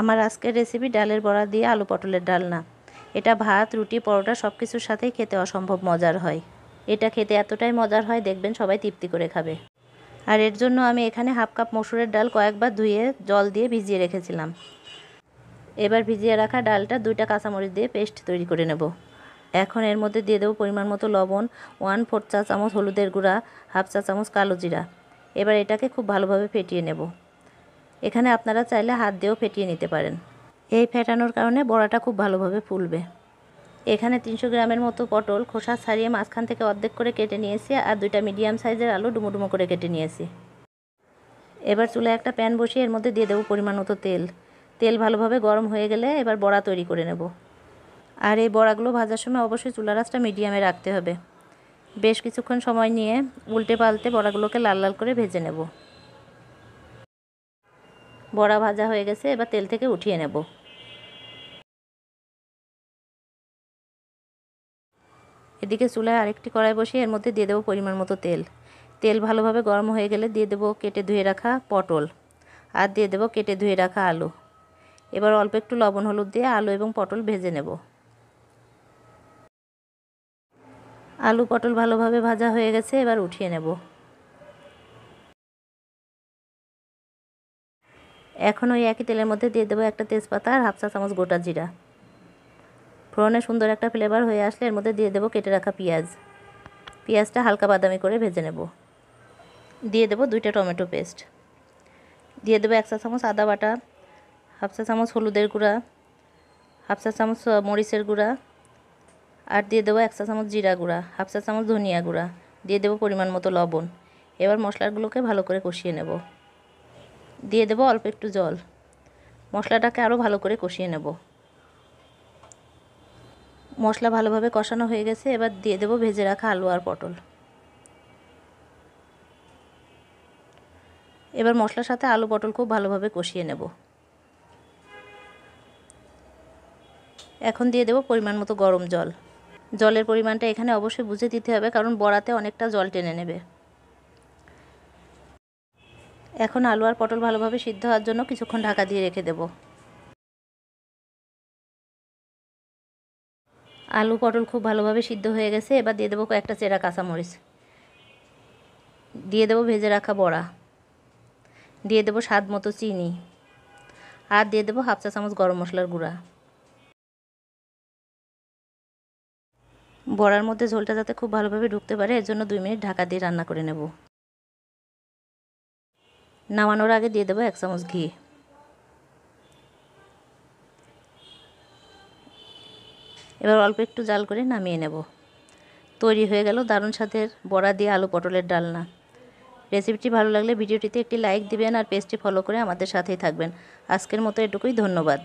আমার আজকের রেসিপি ডালের বড়া দিয়ে আলু পটলের ডালনা। এটা ভাত, রুটি, পরোটা সব কিছুর সাথেই খেতে অসম্ভব মজার হয়। এটা খেতে এতটাই মজার হয়, দেখবেন সবাই তৃপ্তি করে খাবে। আর এর জন্য আমি এখানে হাফ কাপ মসুরের ডাল কয়েকবার ধুয়ে জল দিয়ে ভিজিয়ে রেখেছিলাম। এবার ভিজিয়ে রাখা ডালটা 2টা কাঁচামরিচ দিয়ে পেস্ট তৈরি করে নেব। এখন এর মধ্যে দিয়ে দেবো পরিমাণ মতো লবণ, 1/4 চা চামচ হলুদের গুঁড়া, হাফ চা চামচ কালো জিরা। এবার এটাকে খুব ভালোভাবে ফেটিয়ে নেব। এখানে আপনারা চাইলে হাত দিয়েও ফেটিয়ে নিতে পারেন। এই ফেটানোর কারণে বড়াটা খুব ভালোভাবে ফুলবে। এখানে 300 গ্রামের মতো পটল খোসা ছাড়িয়ে মাঝখান থেকে অর্ধেক করে কেটে নিয়েছি, আর 2টা মিডিয়াম সাইজের আলু ডুমো ডুমো করে কেটে নিয়েছি। এবার চুলায় একটা প্যান বসিয়ে এর মধ্যে দিয়ে দেবো পরিমাণ মতো তেল। তেল ভালোভাবে গরম হয়ে গেলে এবার বড়া তৈরি করে নেব। আর এই বড়াগুলো ভাজার সময় অবশ্যই চুলার আঁচটা মিডিয়ামে রাখতে হবে। বেশ কিছুক্ষণ সময় নিয়ে উল্টে পাল্টে বড়াগুলোকে লাল লাল করে ভেজে নেব। বড়া ভাজা হয়ে গেছে, এবার তেল থেকে উঠিয়ে নেব। এদিকে চুলায় আরেকটি কড়াই বসিয়ে এর মধ্যে দিয়ে দেবো পরিমাণ মতো তেল। তেল ভালোভাবে গরম হয়ে গেলে দিয়ে দেবো কেটে ধুয়ে রাখা পটল, আর দিয়ে দেবো কেটে ধুয়ে রাখা আলু। এবার অল্প একটু লবণ হলুদ দিয়ে আলু এবং পটল ভেজে নেব। আলু পটল ভালোভাবে ভাজা হয়ে গেছে, এবার উঠিয়ে নেব। এখন ওই একই তেলের মধ্যে দিয়ে দেবো একটা তেজপাতা আর হাফ চা চামচ গোটা জিরা। ফোড়নে সুন্দর একটা ফ্লেভার হয়ে আসলে এর মধ্যে দিয়ে দেবো কেটে রাখা পেঁয়াজ। পেঁয়াজটা হালকা বাদামি করে ভেজে নেব। দিয়ে দেবো 2টা টমেটো পেস্ট। দিয়ে দেবো 1 চা চামচ আদা বাটা, হাফ চা চামচ হলুদের গুঁড়া, হাফ চা চামচ মরিচের গুঁড়া, আর দিয়ে দেবো 1 চা চামচ জিরা গুঁড়া, হাফ চা চামচ ধনিয়া গুঁড়া। দিয়ে দেবো পরিমাণ মতো লবণ। এবার মশলাগুলোকে ভালো করে কষিয়ে নেব। দিয়ে দেবো অল্প একটু জল। মশলাটাকে আরও ভালো করে কষিয়ে নেব। মশলা ভালোভাবে কষানো হয়ে গেছে, এবার দিয়ে দেবো ভেজে রাখা আলু আর পটল। এবার মশলার সাথে আলু পটল খুব ভালোভাবে কষিয়ে নেব। এখন দিয়ে দেবো পরিমাণ মতো গরম জল। জলের পরিমাণটা এখানে অবশ্যই বুঝে দিতে হবে, কারণ বড়াতে অনেকটা জল টেনে নেবে। এখন আলু আর পটল ভালোভাবে সিদ্ধ হওয়ার জন্য কিছুক্ষণ ঢাকা দিয়ে রেখে দেব। আলু পটল খুব ভালোভাবে সিদ্ধ হয়ে গেছে, এবার দিয়ে দেবো কয়েকটা চেরা কাঁচামরিচ। দিয়ে দেবো ভেজে রাখা বড়া। দিয়ে দেবো স্বাদ মতো চিনি, আর দিয়ে দেবো হাফ চা চামচ গরম মশলার গুঁড়া। বড়ার মধ্যে ঝোলটা যাতে খুব ভালোভাবে ঢুকতে পারে, এর জন্য 2 মিনিট ঢাকা দিয়ে রান্না করে নেব। নামানোর আগে দিয়ে দেবো 1 চামচ ঘি। এবার অল্প একটু জাল করে নামিয়ে নেব। তৈরি হয়ে গেল দারুণ স্বাদের বড়া দিয়ে আলু পটলের ডালনা। রেসিপিটি ভালো লাগলে ভিডিওটিতে একটি লাইক দিবেন, আর পেজটি ফলো করে আমাদের সাথেই থাকবেন। আজকের মতো এটুকুই, ধন্যবাদ।